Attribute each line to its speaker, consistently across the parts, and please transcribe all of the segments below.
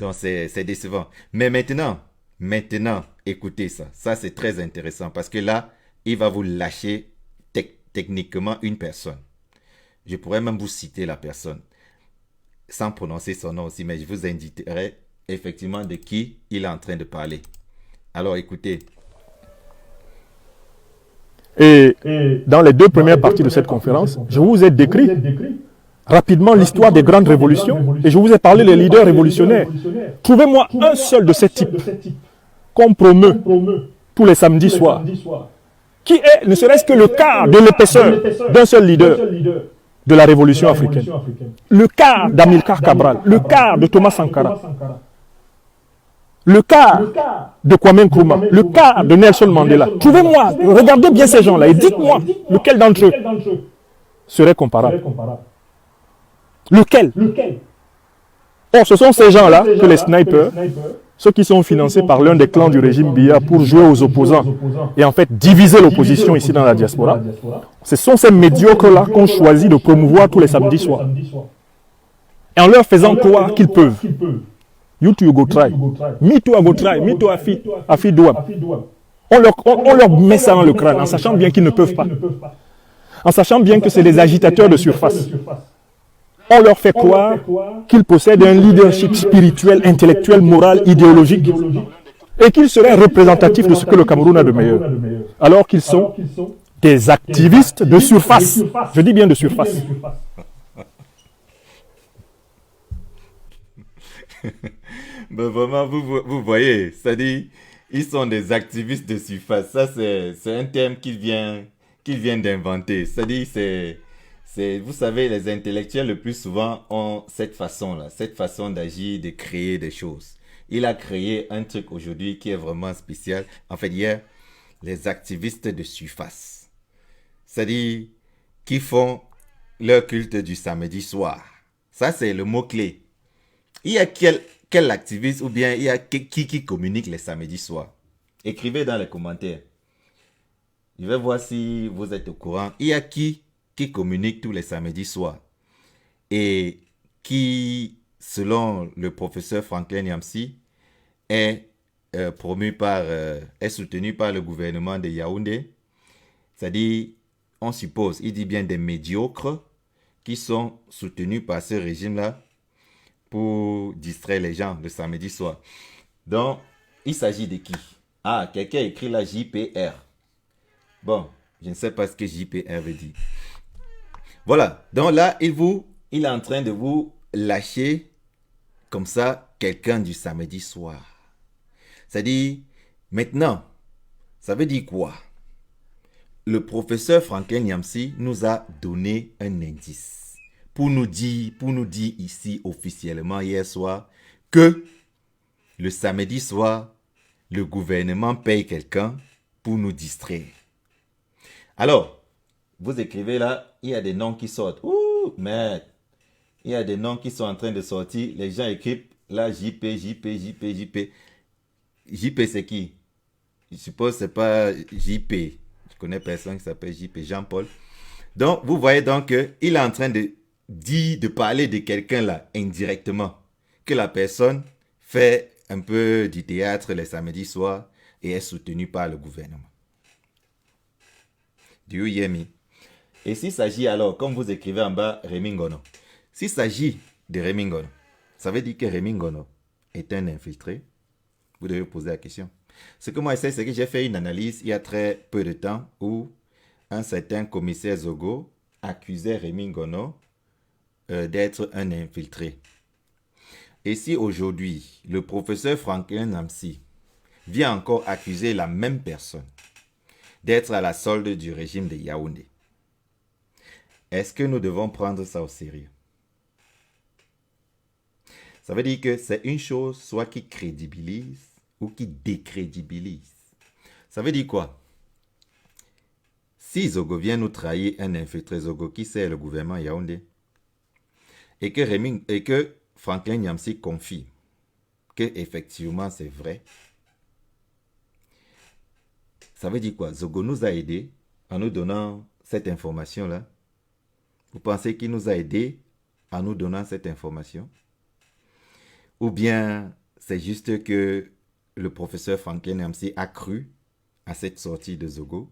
Speaker 1: Donc, c'est décevant. Mais maintenant, écoutez ça. Ça, c'est très intéressant parce que là, il va vous lâcher techniquement une personne. Je pourrais même vous citer la personne sans prononcer son nom aussi, mais je vous indiquerai effectivement de qui il est en train de parler. Alors, écoutez.
Speaker 2: Et dans les deux premières parties de cette conférence, je vous ai décrit rapidement l'histoire des grandes révolutions et je vous ai parlé des leaders révolutionnaires. Trouvez-moi un seul de ces types qu'on promeut tous les samedis soirs, qui est ne serait-ce que le quart de l'épaisseur d'un seul leader de la révolution africaine. Le quart d'Amilcar Cabral, le quart de Thomas Sankara, le quart de Kwame Nkrumah, le quart de Nelson Mandela. Trouvez-moi, regardez bien ces gens-là et dites-moi lequel d'entre eux serait comparable. Lequel? Or, ce sont ces gens-là que les snipers, ceux qui sont financés par l'un des clans du régime Biya pour jouer aux opposants et en fait diviser l'opposition ici dans la diaspora, ce sont ces médiocres-là qu'on choisit de promouvoir tous les samedis soirs. Et en leur faisant croire qu'ils peuvent. You too, you go try. Me too, I go try. Me too, I feel do. On leur met ça dans le crâne en sachant bien qu'ils ne peuvent pas. En sachant bien que c'est des agitateurs de surface. On leur fait croire qu'ils possèdent un leadership spirituel, intellectuel, moral, idéologique et qu'ils seraient représentatifs de ce que le Cameroun a de meilleur. Alors qu'ils sont des activistes de surface. Je dis bien de surface.
Speaker 1: Ben vraiment, vous voyez, c'est-à-dire, ils sont des activistes de surface. Ça, c'est un terme qu'il vient d'inventer. C'est-à-dire, vous savez, les intellectuels le plus souvent ont cette façon-là, cette façon d'agir, de créer des choses. Il a créé un truc aujourd'hui qui est vraiment spécial. En fait, hier, les activistes de surface. C'est-à-dire, qui font leur culte du samedi soir. Ça, c'est le mot-clé. Il y a quel activiste ou bien il y a qui communique les samedis soirs? Écrivez dans les commentaires. Je vais voir si vous êtes au courant. Il y a qui communique tous les samedis soirs et qui, selon le professeur Franklin Yamsi, est est soutenu par le gouvernement de Yaoundé. C'est-à-dire, on suppose, il dit bien des médiocres qui sont soutenus par ce régime-là pour distraire les gens le samedi soir. Donc, il s'agit de qui? Ah, quelqu'un écrit là JPR. Bon, je ne sais pas ce que JPR veut dire. Voilà, donc là, il est en train de vous lâcher comme ça quelqu'un du samedi soir. C'est-à-dire, maintenant, ça veut dire quoi? Le professeur Franklin Yamsi nous a donné un indice pour nous dire ici officiellement hier soir que le samedi soir, le gouvernement paye quelqu'un pour nous distraire. Alors, vous écrivez là, il y a des noms qui sortent. Ouh, merde. Il y a des noms qui sont en train de sortir. Les gens écrivent là JP. JP c'est qui? Je suppose que ce n'est pas JP. Je connais personne qui s'appelle JP, Jean-Paul. Donc, vous voyez donc qu'il est en train de parler de quelqu'un là, indirectement. Que la personne fait un peu du théâtre les samedis soirs et est soutenue par le gouvernement. Do you hear me? Et s'il s'agit alors, comme vous écrivez en bas, Rémi Ngono. S'il s'agit de Rémi Ngono, ça veut dire que Rémi Ngono est un infiltré. Vous devez poser la question. Ce que moi je sais, c'est que j'ai fait une analyse il y a très peu de temps où un certain commissaire Zogo accusait Rémi Ngono d'être un infiltré. Et si aujourd'hui, le professeur Franklin Yamsi vient encore accuser la même personne d'être à la solde du régime de Yaoundé, est-ce que nous devons prendre ça au sérieux? Ça veut dire que c'est une chose soit qui crédibilise ou qui décrédibilise. Ça veut dire quoi? Si Zogo vient nous trahir un infiltré Zogo qui sert le gouvernement Yaoundé et que Franklin Yamsi confie que effectivement c'est vrai, ça veut dire quoi? Zogo nous a aidés en nous donnant cette information-là. Vous pensez qu'il nous a aidés en nous donnant cette information? ou bien c'est juste que le professeur Franklin Nyamsi a cru à cette sortie de Zogo.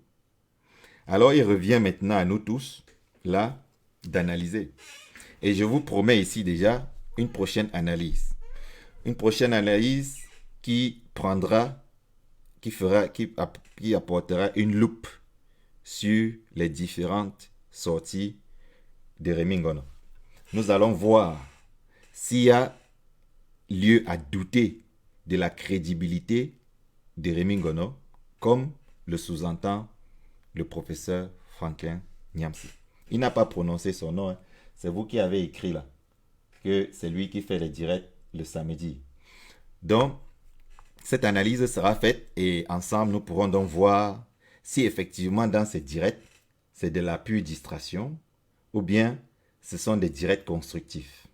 Speaker 1: Alors il revient maintenant à nous tous, là, d'analyser. Et je vous promets ici déjà une prochaine analyse. Une prochaine analyse qui prendra, qui apportera une loupe sur les différentes sorties de Rémi Ngono. Nous allons voir s'il y a lieu à douter de la crédibilité de Rémi Ngono, comme le sous-entend le professeur Franklin Nyamsi. Il n'a pas prononcé son nom, hein. C'est vous qui avez écrit là, que c'est lui qui fait les directs le samedi. Donc, cette analyse sera faite et ensemble, nous pourrons donc voir si effectivement dans ces directs, c'est de la pure distraction ou bien ce sont des directs constructifs.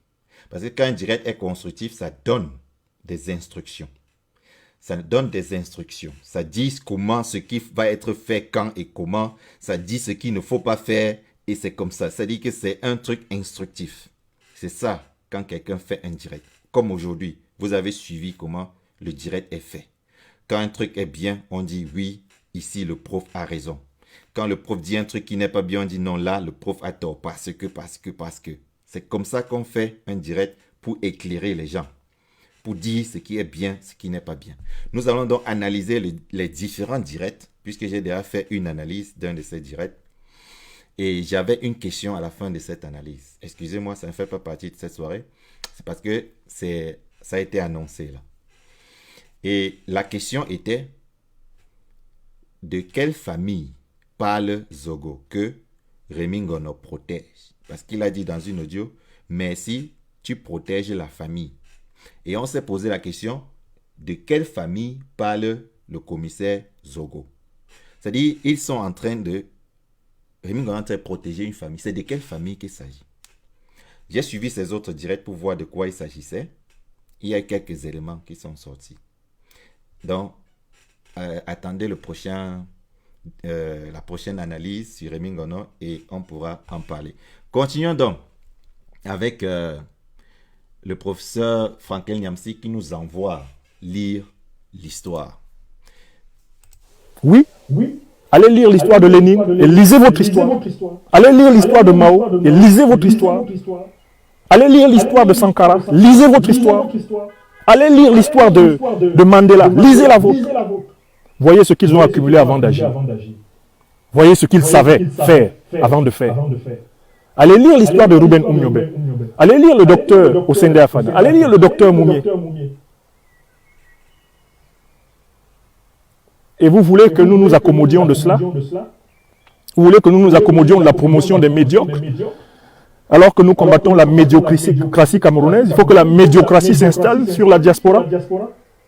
Speaker 1: Parce que quand un direct est constructif, ça donne des instructions. Ça donne des instructions. Ça dit comment ce qui va être fait, quand et comment. Ça dit ce qu'il ne faut pas faire et c'est comme ça. Ça dit que c'est un truc instructif. C'est ça quand quelqu'un fait un direct. Comme aujourd'hui, vous avez suivi comment le direct est fait. Quand un truc est bien, on dit oui, ici le prof a raison. Quand le prof dit un truc qui n'est pas bien, on dit non, là le prof a tort. Parce que. C'est comme ça qu'on fait un direct pour éclairer les gens. Pour dire ce qui est bien, ce qui n'est pas bien. Nous allons donc analyser les différents directs, puisque j'ai déjà fait une analyse d'un de ces directs. Et j'avais une question à la fin de cette analyse. Excusez-moi, ça ne fait pas partie de cette soirée. C'est parce que ça a été annoncé là. Et la question était, de quelle famille parle Zogo que Rémi Ngono protège? Parce qu'il a dit dans une audio, merci, tu protèges la famille. Et on s'est posé la question, de quelle famille parle le commissaire Zogo? C'est-à-dire, ils sont en train de... Rémi Ngono est en train de protéger une famille. C'est de quelle famille qu'il s'agit? J'ai suivi ces autres directs pour voir de quoi il s'agissait. Il y a quelques éléments qui sont sortis. Donc, attendez la prochaine analyse sur Rémi Ngono et on pourra en parler. Continuons donc avec le professeur Franklin Nyamsi qui nous envoie lire l'histoire.
Speaker 2: Oui. Allez lire l'histoire de Lénine et lisez votre histoire. Allez lire l'histoire de Mao et lisez votre histoire. Allez lire l'histoire de Sankara, lisez votre histoire. Allez lire l'histoire de Mandela, lisez la vôtre. Voyez ce qu'ils ont accumulé avant d'agir. Voyez ce qu'ils savaient faire avant de faire. Allez lire l'histoire de Ruben Umnyobe. Allez lire le docteur Osende Afana. Allez lire le docteur Moumié. Et vous voulez que nous nous accommodions de cela? Vous voulez que nous nous accommodions de la promotion des médiocres? Alors que nous combattons la médiocratie camerounaise, il faut que la médiocratie s'installe sur la diaspora.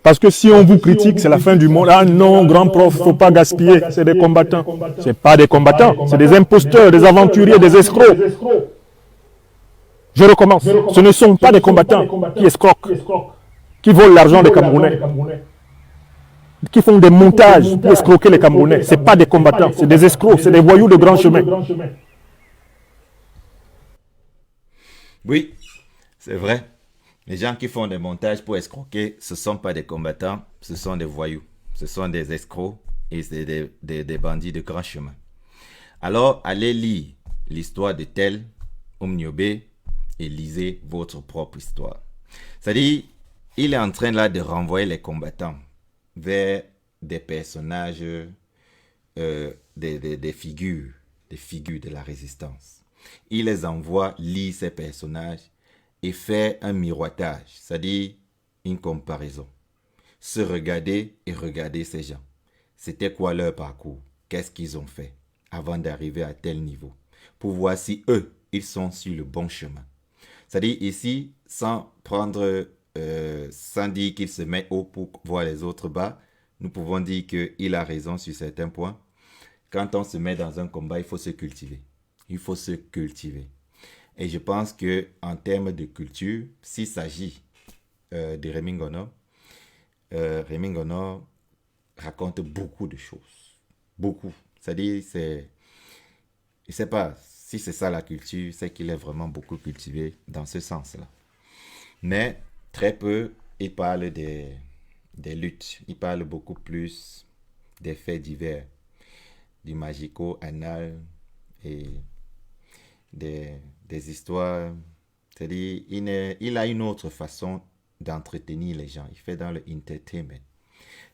Speaker 2: Parce que si on vous critique, c'est la fin du monde. Ah non, grand prof, il ne faut pas gaspiller, c'est des combattants. Ce n'est pas des combattants, c'est des imposteurs, des aventuriers, des escrocs. Je recommence. Ce ne sont pas des combattants qui escroquent, qui volent l'argent des Camerounais, qui font des montages pour escroquer les Camerounais. Ce n'est pas des combattants, c'est des escrocs, c'est des voyous de grand chemin.
Speaker 1: Oui, c'est vrai. Les gens qui font des montages pour escroquer, ce ne sont pas des combattants, ce sont des voyous. Ce sont des escrocs et c'est des bandits de grand chemin. Alors, allez lire l'histoire de tel Umnyobe et lisez votre propre histoire. C'est-à-dire, il est en train là de renvoyer les combattants vers des personnages, des figures de la résistance. Il les envoie lire ces personnages et fait un miroitage, c'est-à-dire une comparaison. Se regarder et regarder ces gens. C'était quoi leur parcours? Qu'est-ce qu'ils ont fait avant d'arriver à tel niveau? Pour voir si eux, ils sont sur le bon chemin. C'est-à-dire ici, sans dire qu'il se met haut pour voir les autres bas, nous pouvons dire qu'il a raison sur certains points. Quand on se met dans un combat, il faut se cultiver. Il faut se cultiver. Et je pense qu'en termes de culture, s'il s'agit de Rémi Ngono, Rémi Ngono raconte beaucoup de choses. Beaucoup. C'est-à-dire, je ne sais pas si c'est ça la culture, c'est qu'il est vraiment beaucoup cultivé dans ce sens-là. Mais très peu il parle des luttes. Il parle beaucoup plus des faits divers, du magico-anal et des histoires. C'est-à-dire, il a une autre façon d'entretenir les gens. Il fait dans le entertainment.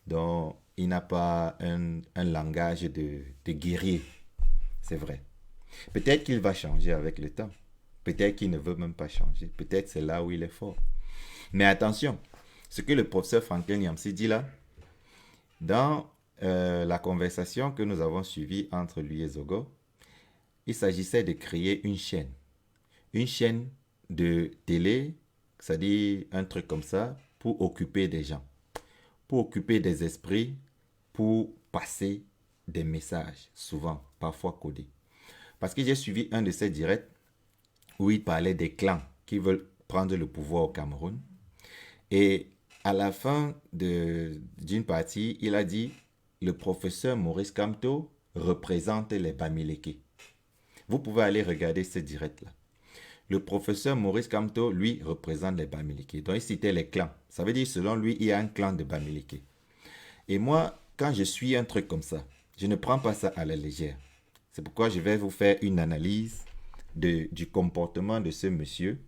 Speaker 1: Donc, il n'a pas un langage de guerrier. C'est vrai. Peut-être qu'il va changer avec le temps. Peut-être qu'il ne veut même pas changer. Peut-être c'est là où il est fort. Mais attention, ce que le professeur Franklin Yamsi dit là, dans la conversation que nous avons suivie entre lui et Zogo, il s'agissait de créer une chaîne. Une chaîne de télé, c'est-à-dire un truc comme ça, pour occuper des gens, pour occuper des esprits, pour passer des messages, souvent, parfois codés. Parce que j'ai suivi un de ses directs où il parlait des clans qui veulent prendre le pouvoir au Cameroun. Et à la fin d'une partie, il a dit le professeur Maurice Kamto représente les Bamileke. Vous pouvez aller regarder ce direct-là. Le professeur Maurice Kamto, lui, représente les Bamileke. Donc, il citait les clans. Ça veut dire, selon lui, il y a un clan de Bamileke. Et moi, quand je suis un truc comme ça, je ne prends pas ça à la légère. C'est pourquoi je vais vous faire une analyse du comportement de ce monsieur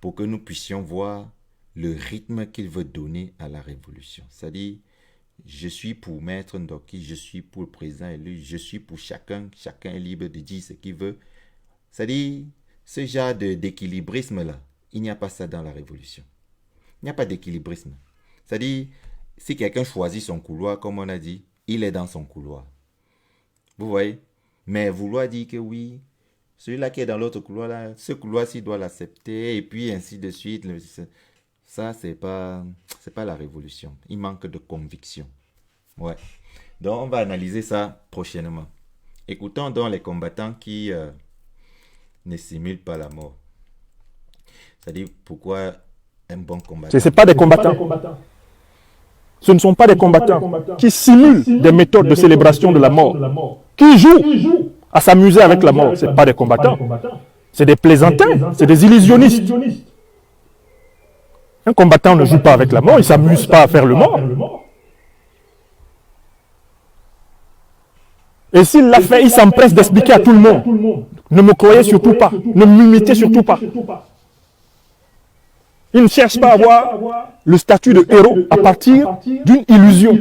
Speaker 1: pour que nous puissions voir le rythme qu'il veut donner à la révolution. C'est-à-dire, je suis pour Maître Ndoki, je suis pour le président élu, je suis pour chacun est libre de dire ce qu'il veut. C'est-à-dire, ce genre d'équilibrisme-là, il n'y a pas ça dans la révolution. Il n'y a pas d'équilibrisme. C'est-à-dire, si quelqu'un choisit son couloir, comme on a dit, il est dans son couloir. Vous voyez? Mais vouloir dire que oui, celui-là qui est dans l'autre couloir, là, ce couloir-ci doit l'accepter, et puis ainsi de suite. Ça, c'est pas la révolution. Il manque de conviction. Ouais. Donc, on va analyser ça prochainement. Écoutons donc les combattants qui ne simulent pas la mort. C'est-à-dire, pourquoi un bon combattant?
Speaker 2: Ce ne sont pas des combattants. Ce ne sont pas des combattants qui simulent des méthodes de célébration de la mort, qui jouent à s'amuser avec la mort. Ce ne sont pas des combattants. C'est des plaisantins, c'est des illusionnistes. Un combattant ne joue pas avec la mort, il ne s'amuse pas à faire le mort. Et s'il l'a fait, il s'empresse d'expliquer à tout le monde. Ne me croyez surtout pas, ne m'imitez surtout pas. Il ne cherche pas à avoir le statut de héros à partir d'une illusion,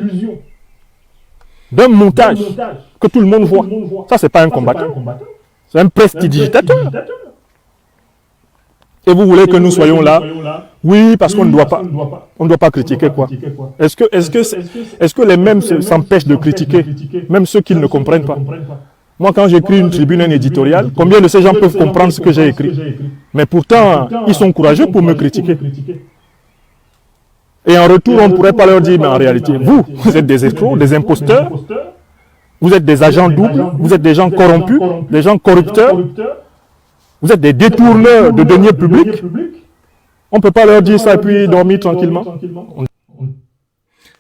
Speaker 2: d'un montage que tout le monde voit. Ça, ce n'est pas un combattant, c'est un prestidigitateur. Et vous voulez que nous soyons là? Oui, parce qu'on ne doit pas. On ne doit pas critiquer quoi? Est-ce que les mêmes s'empêchent de critiquer, même ceux qui ne comprennent pas? Moi, quand j'écris une tribune, un éditorial, combien de ces gens peuvent comprendre ce que j'ai écrit? Mais pourtant, ils sont courageux pour me critiquer. Et en retour, on ne pourrait pas leur dire, mais en réalité, vous êtes des escrocs, des imposteurs, vous êtes des agents doubles, vous êtes des gens corrompus, des gens corrupteurs, vous êtes des détourneurs de deniers publics. On ne peut pas leur dire ça et puis dormir tranquillement.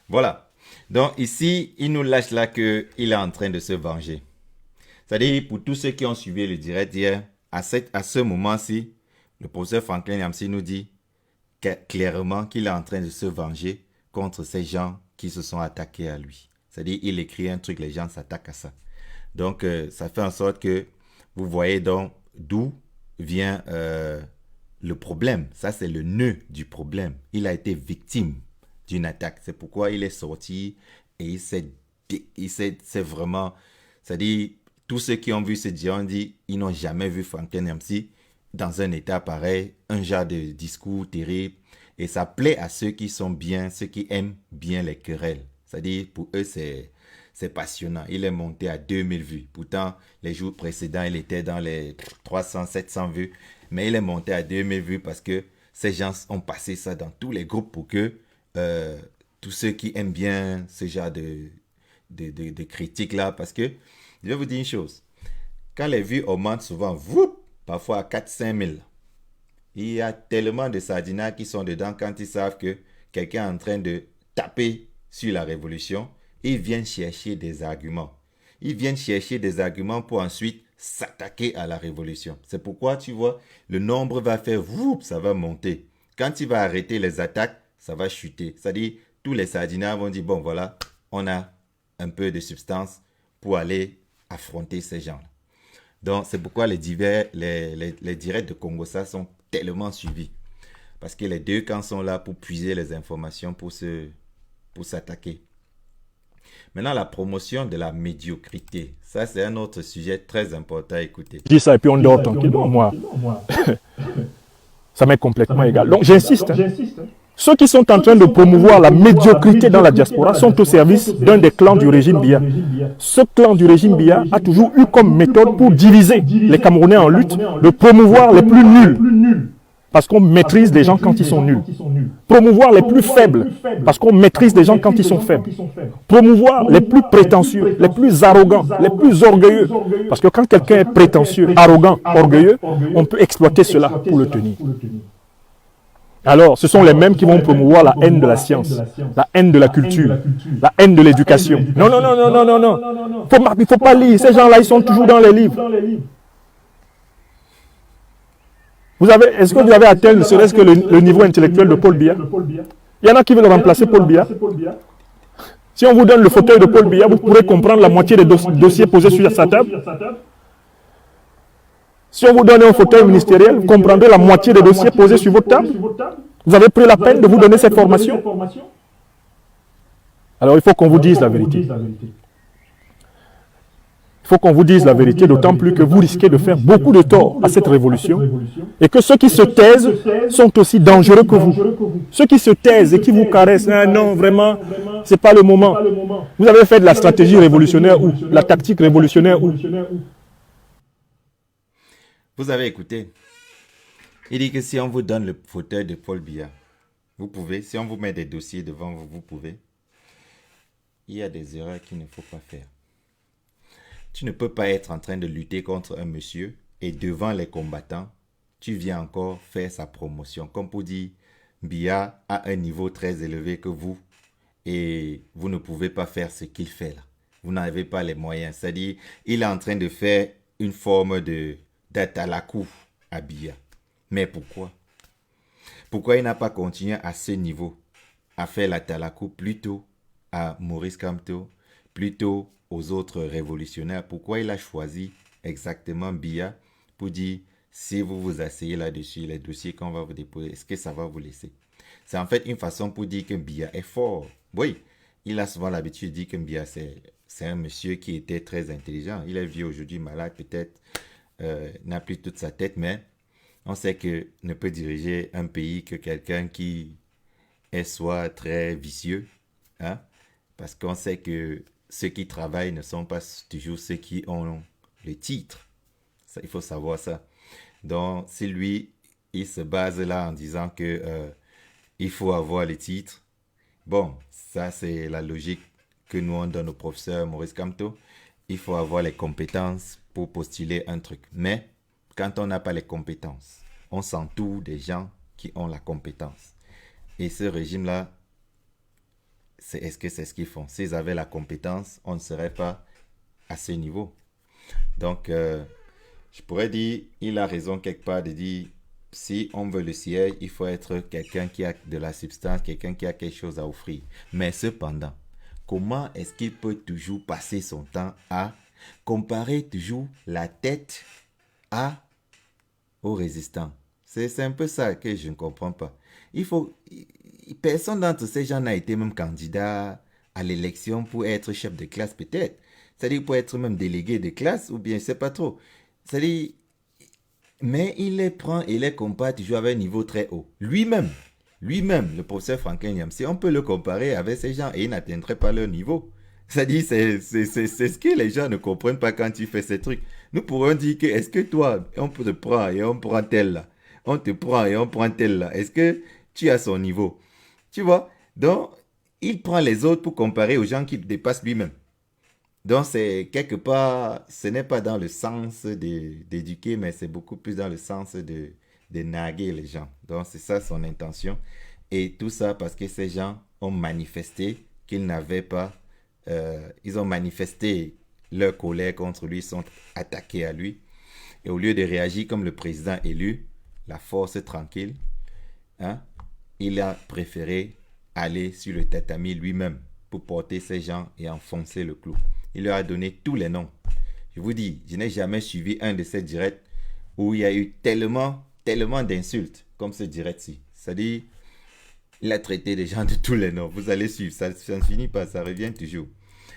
Speaker 1: Voilà. Donc ici, il nous lâche là qu'il est en train de se venger. C'est-à-dire, pour tous ceux qui ont suivi le direct hier, à ce moment-ci, le professeur Franklin Yamsi nous dit clairement qu'il est en train de se venger contre ces gens qui se sont attaqués à lui. C'est-à-dire, il écrit un truc, les gens s'attaquent à ça. Donc, ça fait en sorte que vous voyez donc d'où vient le problème. Ça, c'est le nœud du problème. Il a été victime d'une attaque. C'est pourquoi il est sorti et c'est vraiment... C'est-à-dire, tous ceux qui ont vu ce direct ont dit, ils n'ont jamais vu Franklin Yamsi dans un état pareil, un genre de discours terrible. Et ça plaît à ceux qui sont bien, ceux qui aiment bien les querelles. C'est-à-dire, pour eux, c'est passionnant. Il est monté à 2000 vues. Pourtant, les jours précédents, il était dans les 300, 700 vues. Mais il est monté à 2000 vues parce que ces gens ont passé ça dans tous les groupes pour que tous ceux qui aiment bien ce genre de critiques-là, parce que, je vais vous dire une chose, quand les vues augmentent souvent, parfois à 4-5 000, il y a tellement de sardinats qui sont dedans quand ils savent que quelqu'un est en train de taper sur la révolution, ils viennent chercher des arguments. Ils viennent chercher des arguments pour ensuite s'attaquer à la révolution. C'est pourquoi, tu vois, le nombre va faire, ça va monter. Quand il va arrêter les attaques, ça va chuter. C'est-à-dire, tous les sardinats vont dire, bon voilà, on a un peu de substance pour aller affronter ces gens-là. Donc, c'est pourquoi les directs de Congossa sont tellement suivis. Parce que les deux camps sont là pour puiser les informations pour s'attaquer. Maintenant, la promotion de la médiocrité. Ça, c'est un autre sujet très important à écouter.
Speaker 2: Je dis ça et puis on dort tranquillement. Moi, ça m'est complètement égal. Donc, j'insiste. Ceux qui sont en train de promouvoir la médiocrité dans la diaspora sont au service d'un des clans du régime Biya. Ce clan du régime Biya a toujours eu comme méthode pour diviser les Camerounais en lutte de promouvoir les plus nuls. Parce qu'on maîtrise des gens quand ils sont nuls. Promouvoir les plus faibles, parce qu'on maîtrise des gens quand ils sont faibles. Promouvoir les plus prétentieux, les plus arrogants, les plus orgueilleux. Parce que quand quelqu'un est prétentieux, arrogant, orgueilleux, on peut exploiter cela pour le tenir. Alors, ce sont les mêmes qui vont promouvoir la haine de la science, la haine de la culture, la haine de l'éducation. Non. Il ne faut pas lire. Ces gens-là, ils sont toujours dans les livres. Est-ce que vous avez atteint ne serait-ce que le niveau intellectuel de Paul Biya? Il y en a qui veulent remplacer Paul Biya. Si on vous donne le fauteuil de Paul Biya, vous pourrez comprendre la moitié des dossiers posés sur sa table. Si on vous donne un fauteuil ministériel, vous comprendrez la moitié des dossiers posés sur votre table. Vous avez pris la peine de vous donner cette formation. Alors il faut qu'on vous dise la vérité. Il faut qu'on vous dise la vérité, d'autant plus que vous risquez de faire beaucoup de tort à cette révolution et que ceux qui se taisent sont aussi dangereux que vous. Ceux qui se taisent et qui vous caressent, ah non, vraiment, ce n'est pas le moment. Vous avez fait de la stratégie révolutionnaire ou la tactique révolutionnaire ou.
Speaker 1: Vous avez écouté. Il dit que si on vous donne le fauteuil de Paul Biya, vous pouvez, si on vous met des dossiers devant vous, vous pouvez. Il y a des erreurs qu'il ne faut pas faire. Tu ne peux pas être en train de lutter contre un monsieur et devant les combattants, tu viens encore faire sa promotion. Comme pour dire, Biya a un niveau très élevé que vous et vous ne pouvez pas faire ce qu'il fait là. Vous n'avez pas les moyens. C'est-à-dire, il est en train de faire une forme d'atalakou à Biya. Mais pourquoi? Pourquoi il n'a pas continué à ce niveau à faire l'atalakou plutôt à Maurice Kamto, plutôt aux autres révolutionnaires? Pourquoi il a choisi exactement Biya pour dire si vous vous asseyez là-dessus, les dossiers qu'on va vous déposer, est-ce que ça va vous laisser? C'est en fait une façon pour dire que Biya est fort. Oui, il a souvent l'habitude de dire que Biya c'est un monsieur qui était très intelligent. Il est vieux aujourd'hui, malade peut-être, n'a plus toute sa tête, mais on sait que ne peut diriger un pays que quelqu'un qui est soit très vicieux, hein? Parce qu'on sait que ceux qui travaillent ne sont pas toujours ceux qui ont le titre. Ça, il faut savoir ça. Donc, si lui, il se base là en disant que il faut avoir le titre, bon, ça c'est la logique que nous on donne au professeur Maurice Kamto. Il faut avoir les compétences pour postuler un truc. Mais quand on n'a pas les compétences, on s'entoure des gens qui ont la compétence. Et ce régime-là, est-ce que c'est ce qu'ils font? S'ils avaient la compétence, on ne serait pas à ce niveau. Donc, je pourrais dire, il a raison quelque part de dire, si on veut le siège, il faut être quelqu'un qui a de la substance, quelqu'un qui a quelque chose à offrir. Mais cependant, comment est-ce qu'il peut toujours passer son temps à comparer toujours la tête aux résistants? C'est un peu ça que je ne comprends pas. Personne d'entre ces gens n'a été même candidat à l'élection pour être chef de classe peut-être. C'est-à-dire pour être même délégué de classe ou bien je ne sais pas trop. C'est-à-dire, mais il les prend et les compare toujours avec un niveau très haut. Lui-même, le professeur Franklin Yamsi, on peut le comparer avec ces gens et il n'atteindrait pas leur niveau. C'est-à-dire, c'est ce que les gens ne comprennent pas quand tu fais ces trucs. Nous pourrons dire que, est-ce que toi, on te prend et on prend tel là. On te prend et on prend tel là. Est-ce que tu as son niveau? Tu vois? Donc, il prend les autres pour comparer aux gens qui le dépassent lui-même. Donc, c'est quelque part, ce n'est pas dans le sens d'éduquer, mais c'est beaucoup plus dans le sens de narguer les gens. Donc, c'est ça son intention. Et tout ça parce que ces gens ont manifesté qu'ils n'avaient pas, ils ont manifesté leur colère contre lui, sont attaqués à lui. Et au lieu de réagir comme le président élu, la force tranquille, hein, il a préféré aller sur le tatami lui-même pour porter ces gens et enfoncer le clou. Il leur a donné tous les noms. Je vous dis, je n'ai jamais suivi un de ces directs où il y a eu tellement d'insultes comme ce direct-ci. C'est-à-dire, il a traité des gens de tous les noms. Vous allez suivre, ça ne finit pas, ça revient toujours.